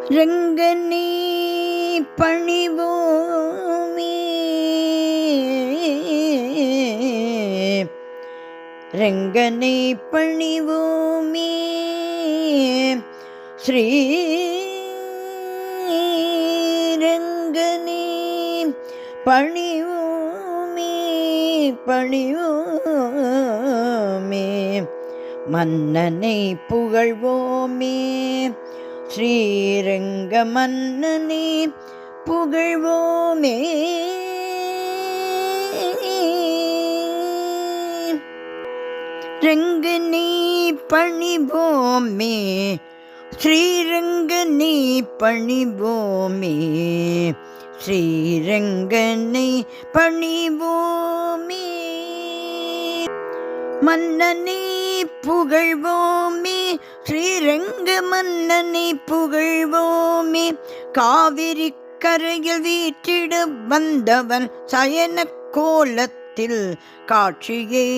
ரங்கனே பணிவோமே ரங்கனை பணிவோமே ஸ்ரீ ரங்கனே பணிவோமே பணிவோமே மன்னனை புகழ்வோமே ஸ்ரீரங்க மன்னனை புகழ்வோமே ரங்கனை பணிவோமே ஸ்ரீரங்கனை பணிவோமே ஸ்ரீரங்கனை பணிவோமே மன்னனை புகழ்வோமே ஸ்ரீரங்க மன்னனை புகழ்வோமே காவிரி கரையில் வீற்றிட வந்தவன் சயன கோலத்தில் காட்சியை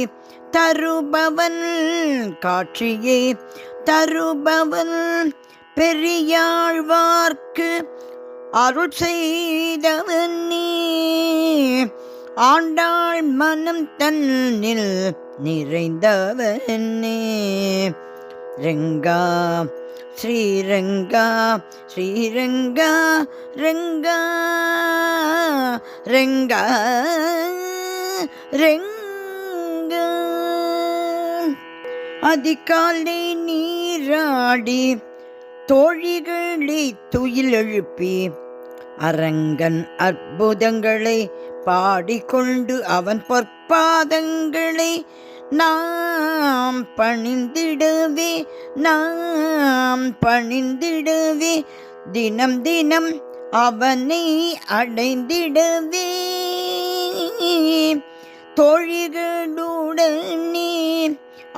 தருபவன் காட்சியை தருபவன் பெரியாழ்வார்க்கு அருள் செய்தவனே ஆண்டாள் மனம் தன்னில் நிறைந்தவனே ரங்கா ஸ்ரீரங்கா ஸ்ரீரங்கா ரங்கா ரங்கா ரங்கா அதிகாலை நீராடி தோழிகளை துயில் எழுப்பி அரங்கன் அற்புதங்களை பாடிக்கொண்டு அவன் பொற்பாதங்களை நாம் பணிந்திடவே தினம் தினம் அவனை அடைந்திடவே தோழிகளுடனே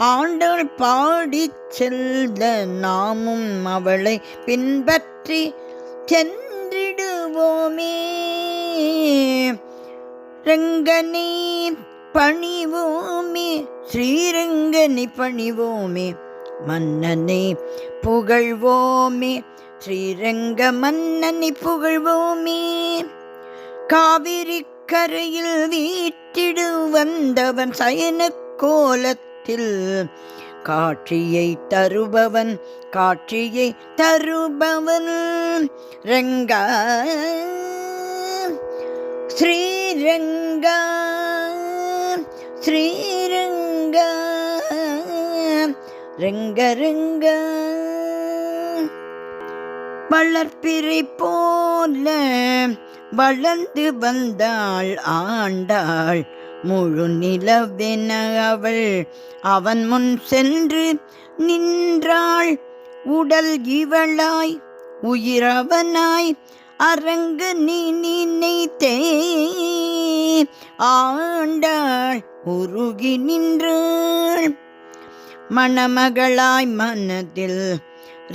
ஆண்டாள் பாடிச் செல்ல நாமும் அவளை பின்பற்றி சென்றிடுவோமே ரங்கனை பணிவோமே ஸ்ரீரங்கனை பணிவோமே மன்னனை புகழ்வோமே ஸ்ரீரங்க மன்னனை புகழ்வோமே காவிரி கரையில் வீற்றிடு வந்தவன் சயன கோலத்தில் காட்சியை தருபவன் காட்சியை தருபவன் ரங்கா ஸ்ரீரங்கா ஸ்ரீரங்கா ரங்க ரங்கா வளர்ப்பிறை போல வளர்ந்து வந்தாள் ஆண்டாள் முழு நிலவென அவள் அவன் முன் சென்று நின்றாள் உடல் இவளாய் உயிரவனாய் அரங்க நீ நினைத்தே ஆண்டாள் உருகி நின்றாள் மணமகளாய் மனதில்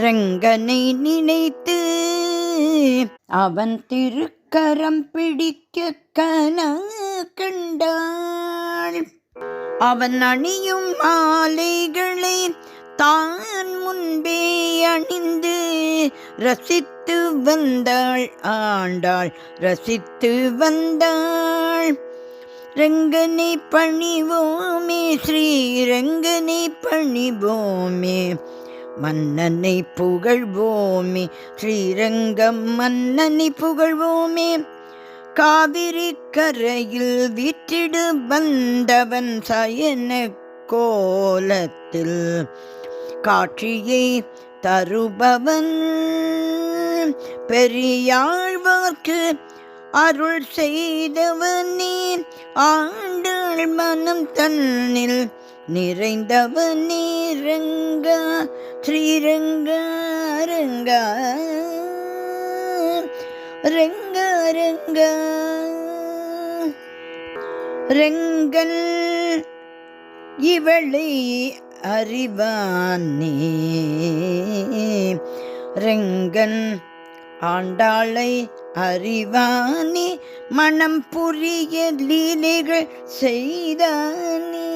ரங்கனை நினைத்து அவன் திருக்கரம் பிடிக்க கண்டாள் அவன் அணியும் மாலைகளை தான் முன்பே அணிந்து ரசித்து வந்தாள் ஆண்டாள் ரசித்து வந்தாள் ரங்கனை பணிவோமே ஸ்ரீரங்கனை பணிவோமே மன்னனை புகழ்வோமே ஸ்ரீரங்கம் மன்னனை புகழ்வோமே காவிரி கரையில் வீற்றிடு வந்தவன் சயன கோலத்தில் காட்சியை தருபவன் பெரியாழ்வார்க்கு அருள் செய்தவனே ஆண்டாள் மனம் தன்னில் நிறைந்தவனே ரங்கா ஸ்ரீரங்கா ரங்கா ரங்கா ரங்கா ரங்கன் இவளை அறிவானே ரங்கன் ஆண்டாளை அறிவானே மனம் புரிய லீலைகள் செய்தானே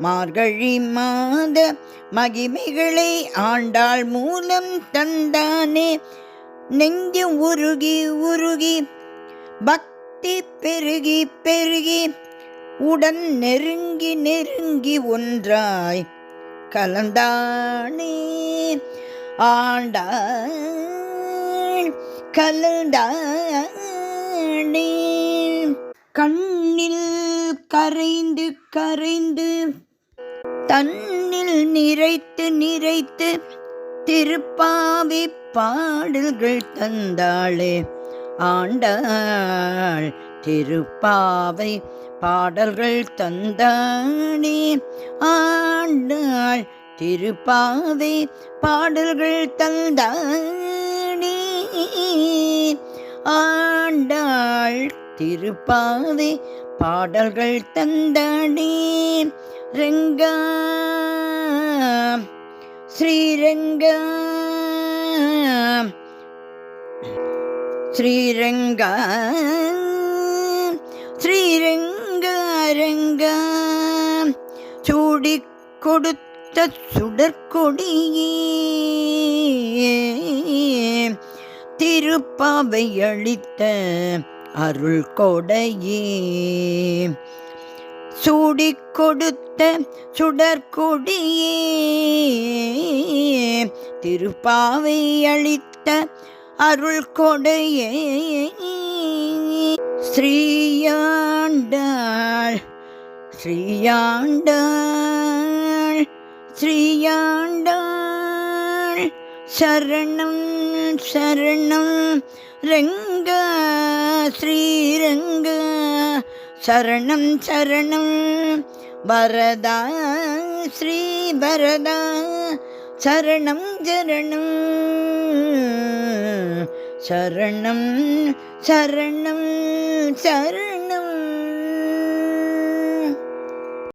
மார்கழி மாத மகிமைகளை ஆண்டாள் மூலம் தந்தானே. நெஞ்சு உருகி உருகி பக்தி பெருகி பெருகி உடன் நெருங்கி நெருங்கி ஒன்றாய் கலந்தானே. ஆண்டாள் கலந்தானே. கண்ணில் கரைந்து கரைந்து தன்னில் நிறைத்து நிறைத்து திருப்பாவை பாடல்கள் தந்தாளே. ஆண்டாள் திருப்பாவை பாடல்கள் தந்தானே. ஆண்டாள் திருப்பாவை பாடல்கள் தந்தானே. ஆண்டாள் திருப்பாவை பாடல்கள் தந்தானே. ரங்கா ஸ்ரீரங்கா ஸ்ரீரங்கா ஸ்ரீரங்கா ரங்கா சூடிக் கொடுத்த சுடற்கொடியே திருப்பாவை அளித்த அருள் கொடையே. சூடிக் கொடுத்த சுடற்கொடியே திருப்பாவை அளித்த அருள் கொடையே. ஸ்ரீயாண்டாள் ஸ்ரீயாண்டாள் ஸ்ரீயாண்டாள் சரணம் சரணம் ரங்கா ஸ்ரீரங்கா சரணம் சரணம் வரதா ஸ்ரீ வரதா சரணம் சரணம் சரணம் சரணம் சரணம்.